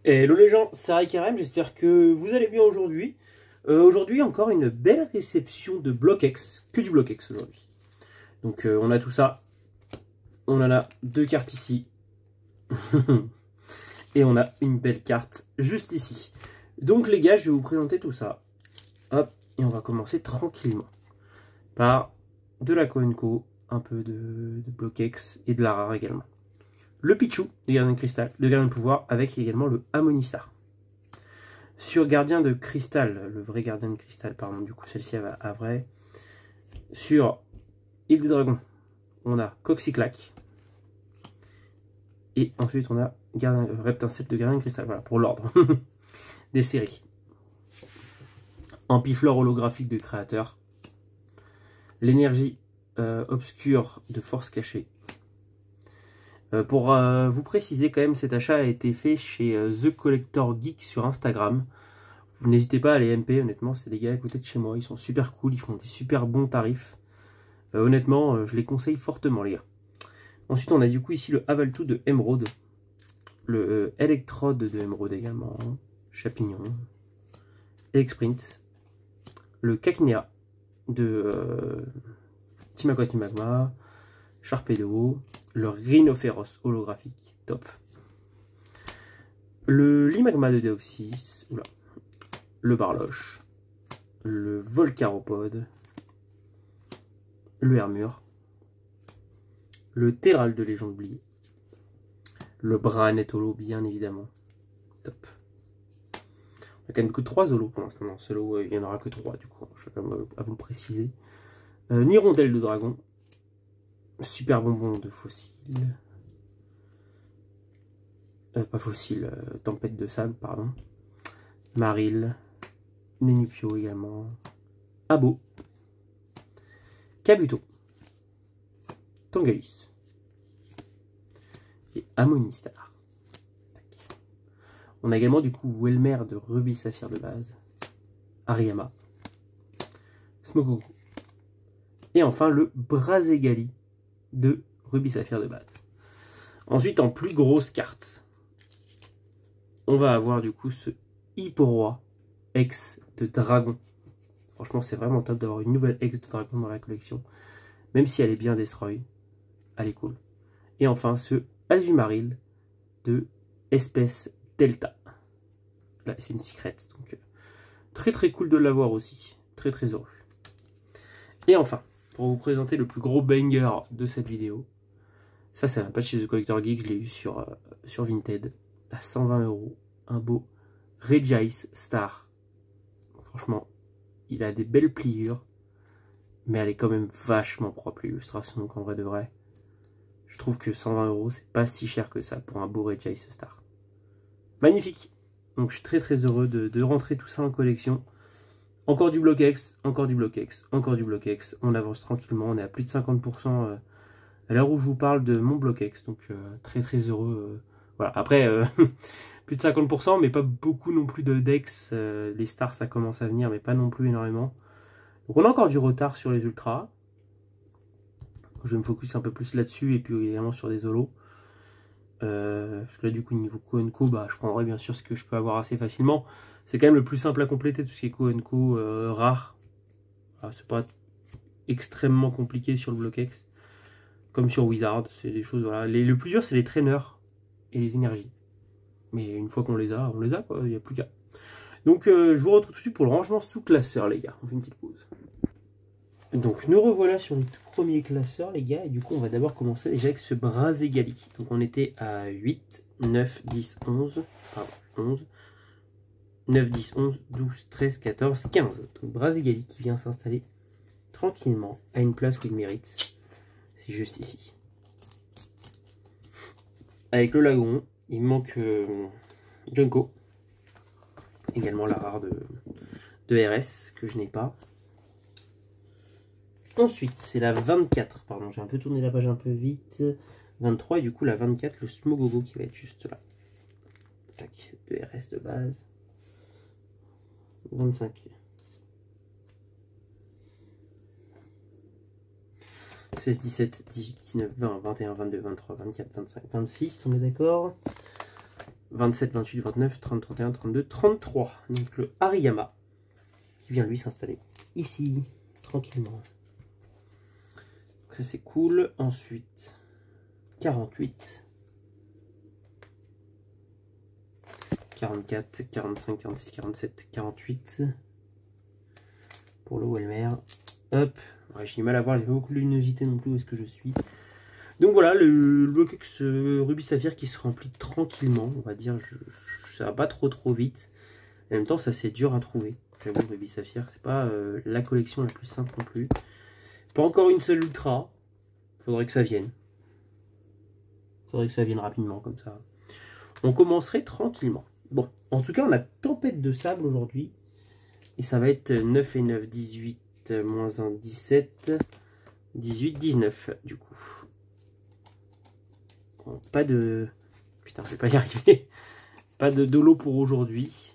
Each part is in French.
Hello les gens, c'est Raikarem, j'espère que vous allez bien aujourd'hui. Aujourd'hui encore une belle réception de Block-X, que du Block-X aujourd'hui. Donc on a tout ça, on en a deux cartes ici, et on a une belle carte juste ici. Donc les gars, je vais vous présenter tout ça. Hop, et on va commencer tranquillement par de la Coenco, un peu de Block-X et de la rare également. Le Pichu de Gardien de Cristal, de Gardien de Pouvoir, avec également le Harmonistar. Sur Gardien de Cristal, le vrai Gardien de Cristal, pardon, du coup celle-ci a vrai. Sur Île des Dragons, on a Coxyclac. Et ensuite on a Reptincelle de Gardien de Cristal, voilà, pour l'ordre des séries. Ampiflore holographique de Créateur. L'énergie obscure de Force Cachée. Pour vous préciser quand même, cet achat a été fait chez The Collector Geek sur Instagram. N'hésitez pas à les MP, honnêtement, c'est des gars à côté de chez moi, ils sont super cool, ils font des super bons tarifs. Honnêtement, je les conseille fortement les gars. Ensuite on a du coup ici le Avaltou de Emeraude, le Electrode de Emeraude également, Chapignon, Elexprint, le Caquinea de Team Aqua Team Magma, Sharpedo, le Rhinophéros holographique, top. Le Limagma de Deoxys, oula, le Barloche, le Volcaropode, le Hermure, le Terral de Légion d'Oubli, le Branet Holo, bien évidemment, top. On a quand même que 3 holos pour l'instant, non, solo, il n'y en aura que 3 du coup, je vais quand même à vous le préciser. Nirondelle de Dragon, super bonbon de fossile. Pas fossile, tempête de sable, pardon. Maril, Nenupio également. Abo, Kabuto, Tangalis et Harmonistar. On a également du coup Welmer de Rubis Saphir de base, Ariyama, Smogoku et enfin le Brazegali de Rubis Saphir de base. Ensuite, en plus grosse carte, on va avoir du coup ce Hipporoi ex de dragon. Franchement, c'est vraiment top d'avoir une nouvelle ex de dragon dans la collection. Même si elle est bien destroy, elle est cool. Et enfin, ce Azumarill de espèce Delta. Là, c'est une secret. Donc, très très cool de l'avoir aussi. Très très heureux. Et enfin, pour vous présenter le plus gros banger de cette vidéo, ça c'est un patch chez The Collector Geek, je l'ai eu sur Vinted à 120 €. Un beau Regice Star. Franchement, il a des belles pliures, mais elle est quand même vachement propre l'illustration, donc en vrai de vrai, je trouve que 120 €, c'est pas si cher que ça pour un beau Regice Star. Magnifique. Donc je suis très très heureux de rentrer tout ça en collection. Encore du Block-X, encore du Block-X, encore du Block-X. On avance tranquillement, on est à plus de 50% à l'heure où je vous parle de mon Block-X. Donc très très heureux. Voilà. Après, plus de 50%, mais pas beaucoup non plus de Dex. Les stars, ça commence à venir, mais pas non plus énormément. Donc on a encore du retard sur les ultras. Je vais me focus un peu plus là-dessus et puis évidemment sur des holos. Parce que là du coup niveau Coenco, bah, je prendrai bien sûr ce que je peux avoir assez facilement. C'est quand même le plus simple à compléter, tout ce qui est Coenco rare. C'est pas extrêmement compliqué sur le Block-X. Comme sur Wizard, c'est des choses, voilà. Le plus dur c'est les traîneurs et les énergies. Mais une fois qu'on les a, on les a quoi, il n'y a plus qu'à. Donc je vous retrouve tout de suite pour le rangement sous classeur les gars. On fait une petite pause. Donc nous revoilà sur le tout premier classeur les gars, et du coup on va d'abord commencer déjà avec ce Brazegali. Donc on était à 8, 9, 10, 11, pardon, 11, 9, 10, 11, 12, 13, 14, 15. Donc Brazegali qui vient s'installer tranquillement à une place où il mérite. C'est juste ici. Avec le lagon, il manque Junko. Également la rare de RS que je n'ai pas. Ensuite, c'est la 24, pardon, j'ai un peu tourné la page un peu vite. 23, et du coup la 24, le Smogogo qui va être juste là. Tac, de RS de base. 25. 16, 17, 18, 19, 20, 21, 22, 23, 24, 25, 26, on est d'accord. 27, 28, 29, 30, 31, 32, 33. Donc le Hariyama qui vient lui s'installer ici, tranquillement. Donc ça c'est cool. Ensuite, 48, 44, 45, 46, 47, 48 pour le Welmer. Hop, ouais, j'ai du mal à voir, il n'y a pas beaucoup de luminosité non plus où est-ce que je suis. Donc voilà, le Bloquex Rubis Saphir qui se remplit tranquillement, on va dire, ça va pas trop vite. En même temps, ça c'est dur à trouver. J'avoue, Rubis Saphir, c'est pas la collection la plus simple non plus. Pas encore une seule ultra, faudrait que ça vienne. Faudrait que ça vienne rapidement comme ça. On commencerait tranquillement. Bon, en tout cas, on a tempête de sable aujourd'hui. Et ça va être 9 et 9, 18, moins 1, 17, 18, 19 du coup. Bon, pas de... Putain, je vais pas y arriver. Pas de dolo pour aujourd'hui.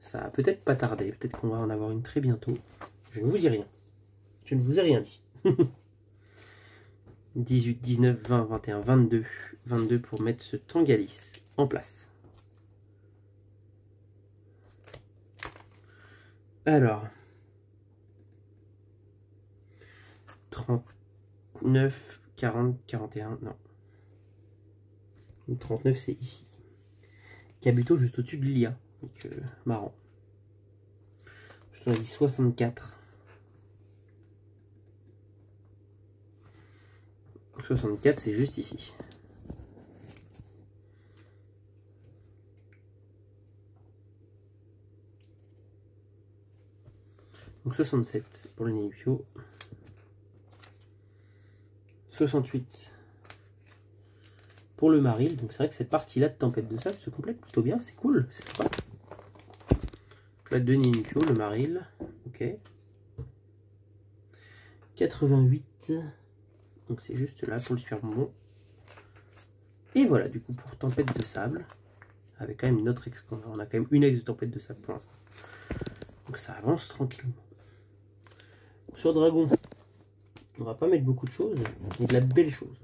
Ça va peut-être pas tarder. Peut-être qu'on va en avoir une très bientôt. Je ne vous dis rien. Je ne vous ai rien dit. 18, 19, 20, 21, 22. 22 pour mettre ce Tangalis en place. Alors. 39, 40, 41, non. 39 c'est ici. Kabuto juste au-dessus de l'IA. Donc marrant. Je te l'ai dit 64. 64 c'est juste ici. Donc 67 pour le Nihilpio. 68 pour le Maril. Donc c'est vrai que cette partie-là de Tempête de Sable se complète plutôt bien. C'est cool, c'est sympa. Donc là, 2 Nihilpio, le Maril. Ok. 88. Donc c'est juste là pour le super bonbon. Et voilà, du coup, pour Tempête de Sable. Avec quand même une autre ex. On a quand même une ex de Tempête de Sable pour l'instant. Donc ça avance tranquillement. Sur Dragon, on va pas mettre beaucoup de choses, mais de la belle chose.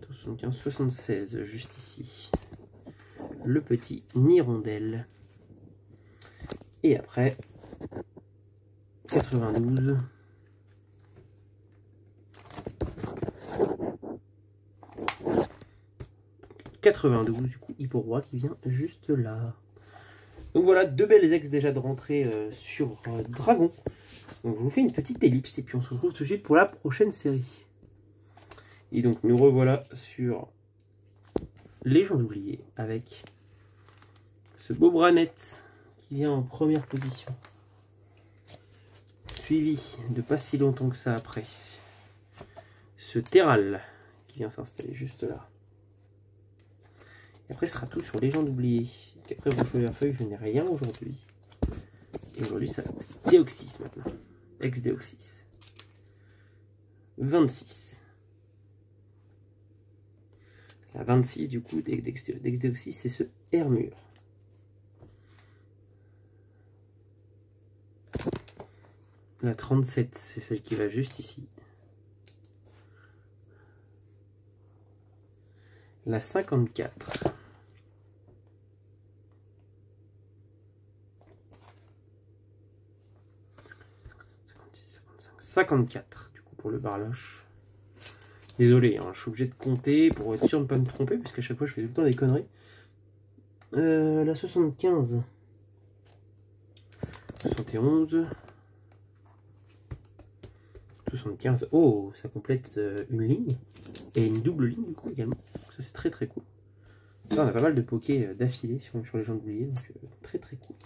75, 76, juste ici. Le petit Nirondelle. Et après, 92. 92, du coup, Hipporoi qui vient juste là. Donc voilà, deux belles ex déjà de rentrée sur Dragon. Donc je vous fais une petite ellipse et puis on se retrouve tout de suite pour la prochaine série. Et donc nous revoilà sur Légende oubliée avec ce beau Branette qui vient en première position. Suivi de pas si longtemps que ça après, ce Terral qui vient s'installer juste là. Et après ce sera tout sur Légende oubliée. Et après Rocher à feuille, je n'ai rien aujourd'hui. Et aujourd'hui ça va être Déoxys maintenant. Ex-Déoxys. 26. La 26 du coup d'Ex-Déoxys c'est ce Hermure. La 37 c'est celle qui va juste ici. La 54. 54 du coup pour le Barloche. Désolé, hein, je suis obligé de compter pour être sûr de ne pas me tromper, parce qu'à chaque fois je fais tout le temps des conneries. La 75. 71. 75. Oh, ça complète une ligne. Et une double ligne du coup également. Donc ça c'est très très cool. Là on a pas mal de pokés d'affilée sur les gens oubliés, donc très très cool.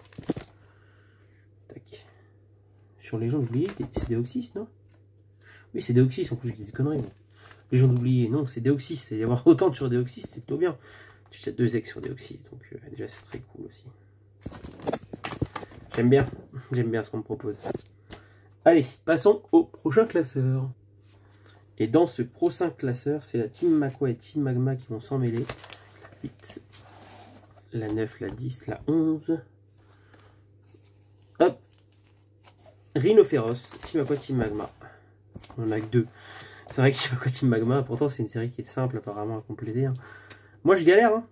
Tac. Sur les gens oubliés, c'est Déoxys, non? Oui, c'est Déoxys, en plus je dis des conneries. Les gens oubliés, non, c'est Déoxys. C'est y avoir autant sur Déoxys, c'est plutôt bien. Tu as 2 ex sur Déoxys, donc déjà c'est très cool aussi. J'aime bien ce qu'on me propose. Allez, passons au prochain classeur. Et dans ce prochain classeur, c'est la Team Makwa et Team Magma qui vont s'en mêler. 8, la 9, la 10, la 11. Hop. Rhinophéros, Team Aqua, Team Magma. On en a que 2. C'est vrai que je sais pas quoi Team Magma, pourtant c'est une série qui est simple apparemment à compléter. Hein. Moi je galère. Hein.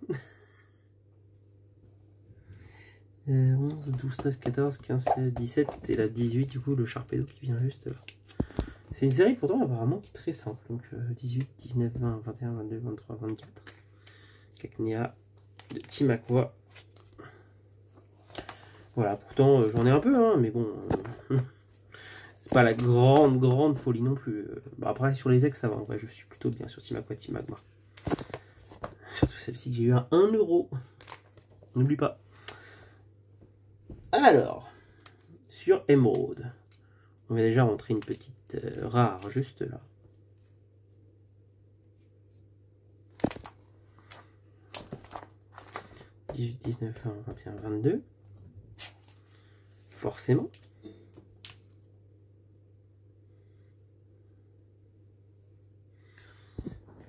11, 12, 13, 14, 15, 16, 17 et la 18 du coup le Sharpedo qui vient juste là. C'est une série pourtant apparemment qui est très simple. Donc 18, 19, 20, 21, 22, 23, 24. Cacnea de Team Aqua. Voilà, pourtant j'en ai un peu, hein, mais bon, c'est pas la grande folie non plus. Bah, après sur les ex ça va, en vrai je suis plutôt bien sur Team Aqua, Team Magma. Surtout celle-ci que j'ai eu à 1 €. N'oublie pas. Alors, sur Emerald, on va déjà rentrer une petite rare juste là. « 18, 19, 20, 21, 22. » Forcément.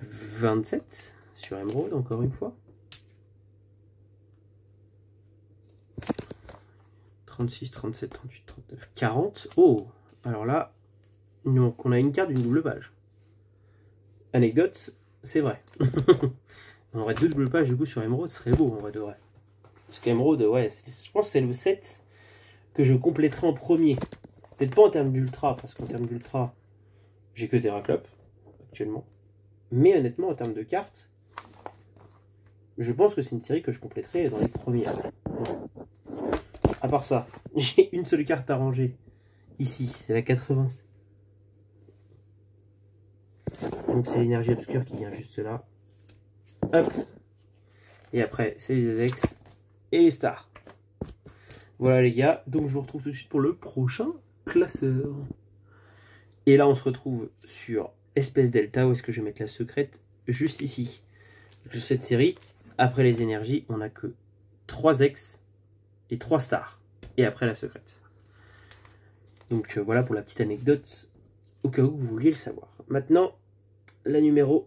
« 27 » sur Emerald, encore une fois. 36, 37, 38, 39, 40. Oh, alors là, donc on a une carte d'une double page. Anecdote, c'est vrai. On aurait deux doubles pages du coup sur Emerald, ce serait beau en vrai de vrai. Parce qu'Emerald, ouais, je pense que c'est le set que je compléterai en premier. Peut-être pas en termes d'ultra, parce qu'en termes d'ultra, j'ai que Terraclop actuellement. Mais honnêtement, en termes de cartes, je pense que c'est une série que je compléterai dans les premières. À part ça, j'ai une seule carte à ranger. Ici, c'est la 80. Donc c'est l'énergie obscure qui vient juste là. Hop. Et après, c'est les ex et les stars. Voilà les gars, donc je vous retrouve tout de suite pour le prochain classeur. Et là, on se retrouve sur Espèce Delta, où est-ce que je vais mettre la secrète? Juste ici. De cette série, après les énergies, on n'a que 3 ex et 3 stars. Et après la secrète. Donc voilà pour la petite anecdote, au cas où vous vouliez le savoir. Maintenant, la numéro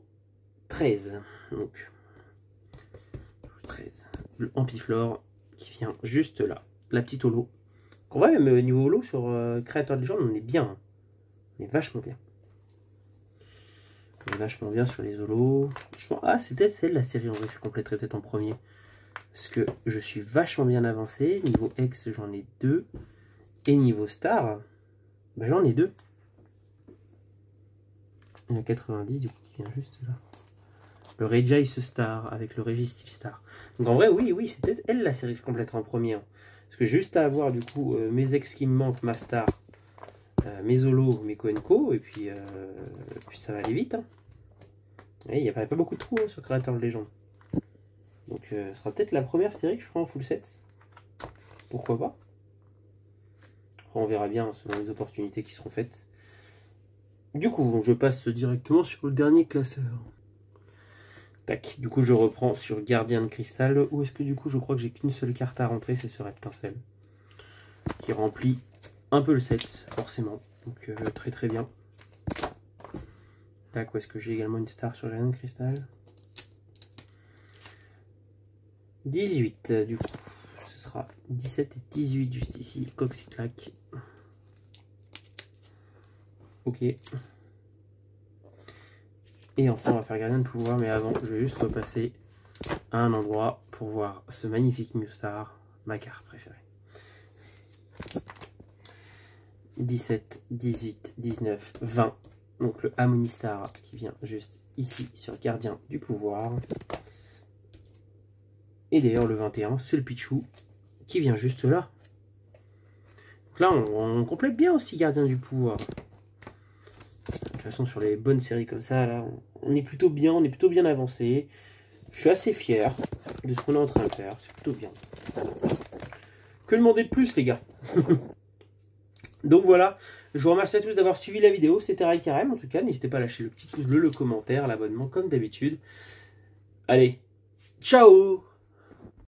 13. Donc, 13. Le Ampiflore qui vient juste là. La petite holo. En vrai, même au niveau holo sur Créateur de légende, on est bien. Hein. On est vachement bien. On est vachement bien sur les holos. Ah, c'est peut-être celle la série en vrai que je compléterai peut-être en premier. Parce que je suis vachement bien avancé. Niveau X, j'en ai 2. Et niveau Star, bah, j'en ai 2. Il y a 90 du coup qui vient juste là. Le Regice Star avec le Registyle Star. Donc en vrai, oui, c'est peut-être elle la série que je compléterai en premier. Hein. Parce que juste à avoir du coup mes ex qui me manquent, ma Star, mes Holo, mes Koenko, et puis ça va aller vite. Hein. Il n'y a pas beaucoup de trous hein, sur Créateur de légende. Donc ce sera peut-être la première série que je ferai en full set. Pourquoi pas. Après, on verra bien selon les opportunités qui seront faites. Du coup, je passe directement sur le dernier classeur. Tac, du coup je reprends sur Gardien de Cristal. Où est-ce que du coup je crois que j'ai qu'une seule carte à rentrer, c'est ce Red Pincel. Qui remplit un peu le set, forcément. Donc très bien. Tac, où est-ce que j'ai également une star sur Gardien de Cristal? 18 du coup. Ce sera 17 et 18 juste ici. Coxyclac. Ok. Et enfin, on va faire Gardien de pouvoir, mais avant, je vais juste repasser à un endroit pour voir ce magnifique Mustar, ma carte préférée. 17, 18, 19, 20. Donc le Harmonistar qui vient juste ici sur Gardien du pouvoir. Et d'ailleurs le 21, c'est le Pichu qui vient juste là. Donc là, on complète bien aussi Gardien du pouvoir. De toute façon, sur les bonnes séries comme ça, là, on est plutôt bien avancé. Je suis assez fier de ce qu'on est en train de faire. C'est plutôt bien. Que demander de plus, les gars? Donc voilà, je vous remercie à tous d'avoir suivi la vidéo. C'était Raikarem, en tout cas. N'hésitez pas à lâcher le petit pouce bleu, le commentaire, l'abonnement, comme d'habitude. Allez, ciao!